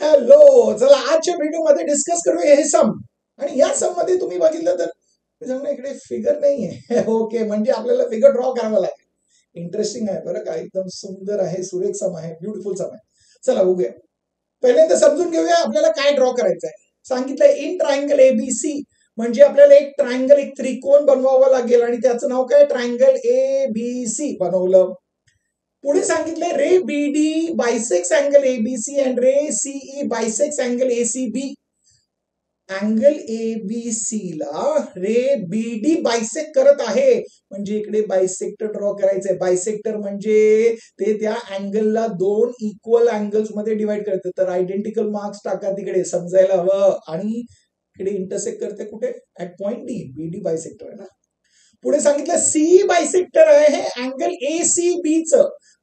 Hello, चला आजच्या video मध्ये डिस्कस करूया हे सम. आणि या सम मध्ये तुम्ही बघितलं तर इकडे फिगर नाहीये. ओके, म्हणजे आपल्याला फिगर ड्रॉ करावा लागेल. इंटरेस्टिंग आहे बरं का, एकदम सुंदर आहे, सुरेख सम आहे, ब्युटिफुल सम आहे. चला बघूया. पहिल्यांदा समजून घेऊया आपल्याला काय ड्रॉ करायचं आहे. सांगितलंय इन ट्रायंगल एबीसी, म्हणजे आपल्याला एक ट्रायंगल, एक त्रिकोण बनवावा लागेल आणि त्याचं नाव काय, ट्रायंगल एबीसी बनवलं. पुढे सांगितलंय ray BD bisects angle ABC and ray CE bisects angle ACB. Angle ABC ला रे बीडी बायसेक्ट करत आहे, म्हणजे इकडे बायसेक्टर ड्रॉ करायचंय. बायसेक्टर म्हणजे ते त्या अँगलला दोन इक्वल अँगल्स मध्ये डिवाइड करते. तर आयडेंटिकल मार्क्स टाका तिकडे, समजायला हवं. आणि इकडे इंटरसेक्ट करते कुठे, at point D. BD bisector आहे ना. पुढे सांगितलं सी बायसेक्टर आहे अँगल एसीबीच,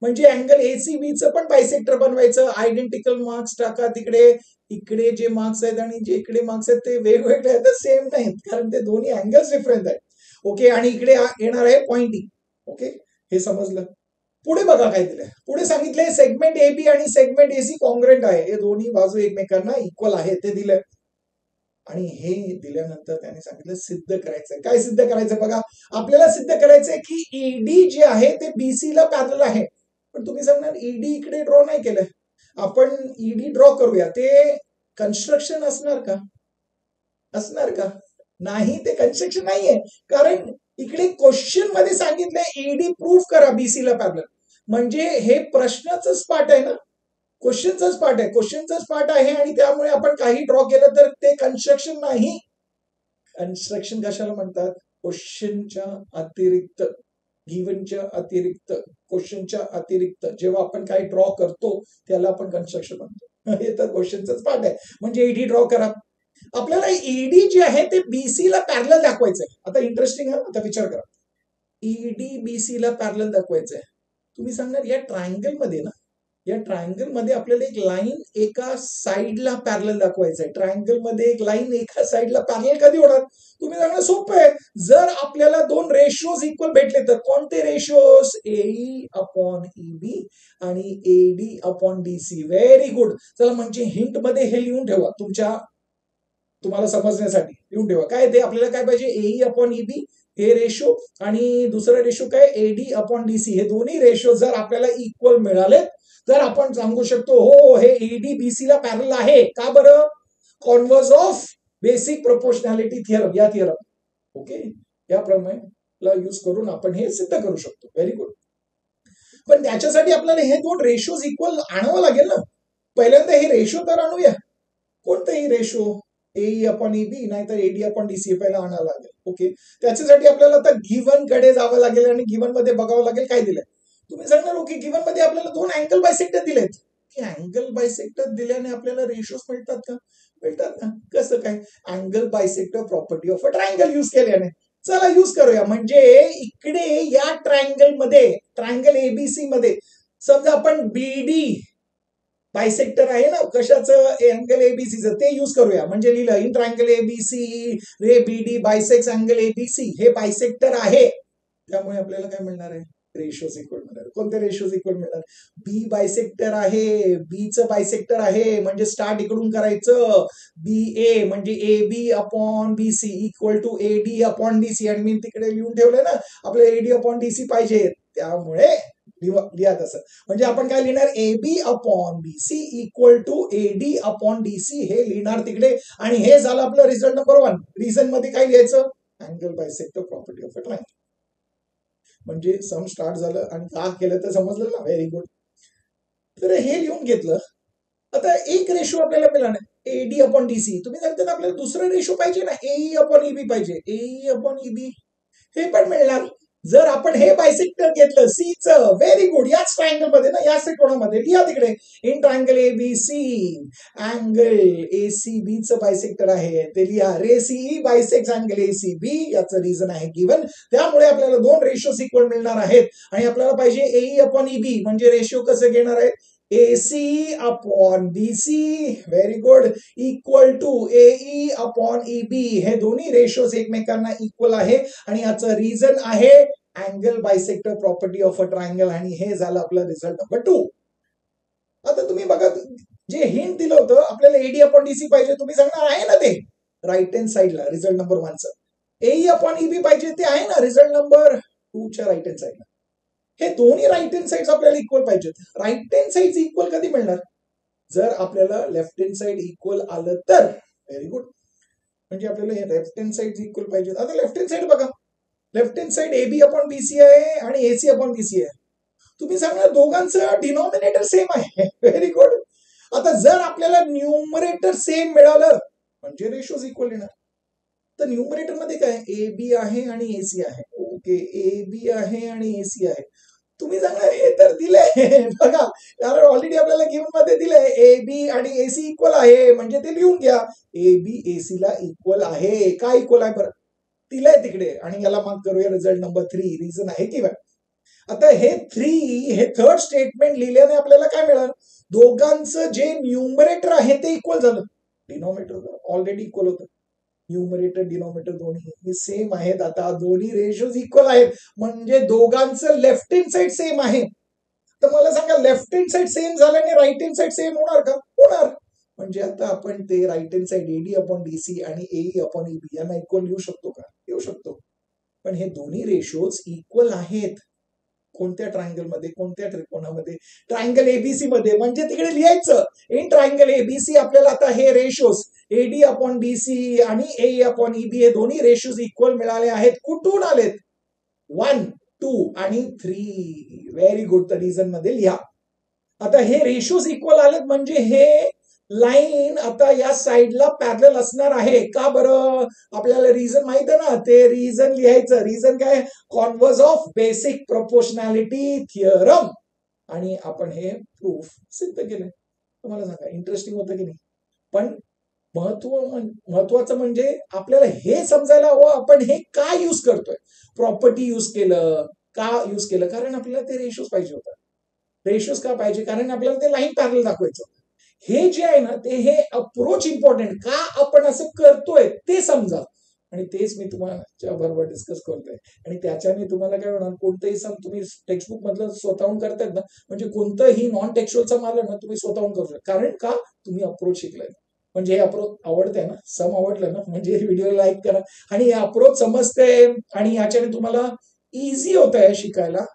म्हणजे अँगल एसीबीच पण बायसेक्टर बनवायचं. आयडेंटिकल मार्क्स टाका तिकडे. इकडे जे मार्क्स आहेत आणि जे इकडे मार्क्स आहेत ते वेगवेगळे आहेत, सेम नाहीत, कारण ते दोन्ही अँगल्स डिफरंट आहेत. ओके, आणि इकडे येणार आहे पॉइंट डी. ओके, हे समजलं. पुढे बघा काय दिलंय. पुढे सांगितलंय सेगमेंट एबी आणि सेगमेंट एसी कॉन्ग्रुएंट आहे, हे दोन्ही बाजू एकमेकांना इक्वल आहे, ते दिलंय. आणि हे दिल्यानंतर त्याने सांगितलं सिद्ध करायचंय. काय सिद्ध करायचं बघा, आपल्याला सिद्ध करायचंय की ईडी जे आहे ते बीसी ला पॅरलल आहे. पण तुम्ही सांगणार ईडी इकडे ड्रॉ नाही केलंय, आपण ईडी ड्रॉ करूया. ते कन्स्ट्रक्शन असणार का? असणार का? नाही, ते कन्स्ट्रक्शन नाहीये, कारण इकडे क्वेश्चन मध्ये सांगितलंय ईडी प्रूफ करा बीसी ला पॅरलल, म्हणजे हे प्रश्नाचंच पार्ट आहे ना, क्वेश्चनचाच पार्ट आहे, क्वेश्चनचाच पार्ट आहे. आणि त्यामुळे आपण काही ड्रॉ केलं तर ते कन्स्ट्रक्शन नाही. कन्स्ट्रक्शन कशाला म्हणतात? क्वेश्चनच्या अतिरिक्त, गिव्हनच्या अतिरिक्त, क्वेश्चनच्या अतिरिक्त जेव्हा आपण काही ड्रॉ करतो त्याला आपण कन्स्ट्रक्शन म्हणतो. हे तर क्वेश्चनचाच पार्ट आहे. म्हणजे ईडी ड्रॉ करा. आपल्याला ईडी जे आहे ते बीसी ला पॅरलल दाखवायचंय. आता इंटरेस्टिंग आहे, आता विचार करा. ईडी बीसी ला पॅरलल दाखवायचंय. तुम्ही सांगणार या ट्रायंगल मध्ये ना, या ट्रायंगल मध्ये आपल्याला एक लाईन एका साइडला पॅरलल दाखवायचंय. ट्रायंगल मध्ये एक लाईन एका साइडला पॅरलल कधी होणार? तुम्ही सांगणार सोपं आहे, जर आपल्याला दोन रेशिओज इक्वल भेटले तर. कोणते रेशिओज? एई अपॉन ईबी आणि AD upon DC. Very good. चला, म्हणजे हिंट मध्ये हे लिहून ठेवा, तुम्हाला समजण्यासाठी लिहून ठेवा. काय ते आपल्याला काय पाहिजे? एई अपॉन ईबी हे रेशो, आणि दुसरा रेशो काय, एडी अपॉन डीसी. हे दोन्ही रेशो जर आपल्याला इक्वल मिळाले तर आपण सांगू शकतो हो, हे एडी बीसी ला पॅरलल आहे. का बरं? Converse of basic proportionality theorem, या थिअरम. ओके, या प्रमेयला यूज करून आपण हे सिद्ध करू शकतो. Very good. पण त्याच्यासाठी आपल्याला हे दोन रेशोज इक्वल आणावं लागेल ना. पहिल्यांदा हे रेशो तर आणूया. कोणतेही रेशो, ए अपॉन ईबी नाहीतर एडी अपॉन डीसी पहिला आणावं लागेल. ओके, त्याच्यासाठी आपल्याला आता गिव्हन कडे जावं लागेल आणि गिव्हन मध्ये बघावं लागेल काय दिलंय. तुम्ही सांगणार ओके, गिव्हन मध्ये आपल्याला दोन अँगल बायसेक्टर दिलेत. की अँगल बायसेक्टर दिल्याने आपल्याला रेशोज मिळतात का? मिळतात ना. कसं काय? Angle bisector property of a triangle use केल्याने. चला यूज करूया. म्हणजे इकडे या ट्रायंगल मध्ये, ट्रायंगल एबीसी मध्ये समजा आपण बीडी बायसेक्टर आहे ना, कशाचं? अँगल एबीसीचं, ते यूज करूया. म्हणजे लिहिलं in triangle ABC ray BD bisects angle ABC. हे बायसेक्टर आहे, त्यामुळे आपल्याला काय मिळणार आहे? रेशोज इक्वल मिळणार. कोणते रेशोज इक्वल मिळणार? बी बायसेक्टर आहे, बीचं बायसेक्टर आहे, म्हणजे स्टार्ट इकडून करायचं. बी ए म्हणजे A B upon BC equal to AD upon DC. आणि मी तिकडे लिहून ठेवलंय ना, आपल्याला एडी अपॉन डीसी पाहिजे, त्यामुळे लिहा तसं. म्हणजे आपण काय लिहिणार? A B upon BC equal to AD upon DC हे लिहिणार तिकडे. आणि हे झालं आपलं रिझल्ट नंबर 1. रिझन मध्ये काय लिहायचं? Angle bisector property of a triangle. म्हणजे सम स्टार्ट झालं आणि का केलं तर समजलं ना. Very good. तर हे लिहून घेतलं. आता एक रेशो आपल्याला मिळाला, एडी अपॉन डीसी. तुम्ही सांगता आपल्याला दुसरा रेशो पाहिजे ना, एई अपॉन ईबी पाहिजे. एई अपॉन ईबी हे पण मिळणार जर आपण हे बायसेक्टर घेतलं सीच. Very good. याच ट्रायंगल मध्ये ना, याच त्रिकोणामध्ये लिहा तिकडे in triangle ABC angle ACB चं बायसेक्टर आहे, ते लिहा. Ray CE bisects angle ACB, याचं रिझन आहे गिव्हन. त्यामुळे आपल्याला दोन रेशोज इक्वल मिळणार आहेत. आणि आपल्याला पाहिजे एई अपॉन ईबी, म्हणजे रेशो कसं घेणार आहे? AC upon BC. Very good. Equal to AE upon EB. हे दोन्ही रेशोज एकमेकांना इक्वल आहे. आणि याचं रिझन आहे angle bisector property of a triangle. आणि हे झालं आपलं रिझल्ट नंबर 2. आता तुम्ही बघा, जे हिंट दिलं होतं आपल्याला एडी अपॉन डीसी पाहिजे, तुम्ही सांगणार आहे ना ते राईट हँड साईडला रिझल्ट नंबर 1चं. एई अपॉन ईबी पाहिजे, ते आहे ना रिझल्ट नंबर 2च्या राईट हँड साईडला. हे दोन्ही राईट हँड साईड आपल्याला इक्वल पाहिजेत. राईट हँड साईड इक्वल कधी मिळणार? जर आपल्याला लेफ्ट हँड साईड इक्वल आलं तर. Very good. म्हणजे आपल्याला हे लेफ्ट हँड साईड इक्वल पाहिजे. आता लेफ्ट हँड साईड बघा, left hand side AB upon BC आहे आणि एसी अपॉन बीसी आहे. तुम्ही सांगणार दोघांचं डिनॉमिनेटर सेम आहे. Very good. आता जर आपल्याला न्यूमरेटर सेम मिळालं म्हणजे रेशोज इक्वल येणार. तर न्यूमरेटर मध्ये काय, ए बी आहे आणि एसी आहे. ओके, ए बी आहे आणि एसी आहे. तुम्ही सांगणार हे तर दिलंय बघा, कारण ऑलरेडी आपल्याला गिव्हन मध्ये दिलंय ए बी आणि एसी इक्वल आहे, म्हणजे ते लिहून घ्या. ए बी एसी ला इक्वल आहे. काय इक्वल आहे बरं? दिलंय तिकडे. आणि याला मार्क करूया रिझल्ट नंबर 3. रिझन आहे की आता हे 3 हे थर्ड स्टेटमेंट लिहिल्याने आपल्याला काय मिळालं? दोघांचं जे न्यूमरेटर आहे ते इक्वल झालं. डिनॉमिनेटर ऑलरेडी इक्वल होतं. न्यूमरेटर डिनॉमिनेटर दोन्ही सेम आहेत. आता दोन्ही रेशोज इक्वल आहेत म्हणजे दोघांचं लेफ्ट हँड साईड सेम आहे. तर मला सांगा लेफ्ट हँड साईड सेम झाल्याने राईट हँड साईड सेम होणार का? होणार. म्हणजे आता आपण ते right hand side AD upon DC आणि एई अपॉन ईबी यांना इक्वल लिहू शकतो का? लिहू शकतो. पण हे दोन्ही रेशोज इक्वल आहेत. कोणत्या ट्रायंगल मध्ये, कोणत्या त्रिकोणामध्ये? ट्रायंगल एबीसी मध्ये. म्हणजे तिकडे लिहायचं इन ट्रायंगल एबीसी आपल्याला आता हे रेशोज एडी अपॉन डीसी आणि ए अपॉन ईबी हे दोन्ही रेशोज इक्वल मिळाले आहेत. कुठून आलेत? 1, 2 आणि 3. Very good. तर रिझन मध्ये लिहा. आता हे रेशोज इक्वल आलेत म्हणजे हे लाईन आता या साइडला पॅरलल असणार आहे. का बरं? आपल्याला रिझन माहित आहे ना, ते रिझन लिहायचं. रिझन काय? Converse of basic proportionality theorem. आणि आपण हे प्रूफ सिद्ध केलं. तुम्हाला सांगा इंटरेस्टिंग होतं की नाही? पण महत्वाचं म्हणजे आपल्याला हे समजायला हवं आपण हे का यूज करतोय. प्रॉपर्टी यूज केलं का? यूज केलं कारण आपल्याला ते रेशोज पाहिजे होतं. रेशोज का पाहिजे? कारण आपल्याला ते लाईन पॅरलल दाखवायचं. हे जे आहे ना ते हे अप्रोच इम्पॉर्टंट. का आपण असं करतोय ते समजा. आणि तेच मी तुम्हाला बरोबर डिस्कस करतोय. आणि त्याच्याने तुम्हाला काय होणार, कोणतंही सम तुम्ही टेक्स्टबुक मधलं स्वतःहून करतायत ना, म्हणजे कोणतंही नॉन टेक्स्च्युअल सम आलं ना तुम्ही स्वतःहून करू शकता. कारण का? तुम्ही अप्रोच शिकलाय. म्हणजे हे अप्रोच आवडतंय ना, सम आवडलं ना, म्हणजे व्हिडिओ लाईक करा. आणि हे अप्रोच समजते आणि याच्याने तुम्हाला इझी होत आहे शिकायला.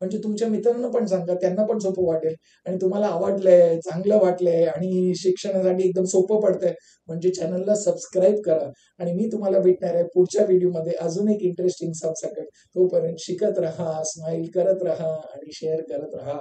म्हणजे तुमच्या मित्रांना पण सांगा, त्यांना पण सोपं वाटेल. आणि तुम्हाला आवडलंय, चांगलं वाटलंय आणि शिक्षणासाठी एकदम सोपं पडतंय म्हणजे चॅनलला सबस्क्राईब करा. आणि मी तुम्हाला भेटणार आहे पुढच्या व्हिडिओमध्ये अजून एक इंटरेस्टिंग सम सकट. तोपर्यंत शिकत राहा, स्माइल करत राहा आणि शेअर करत राहा.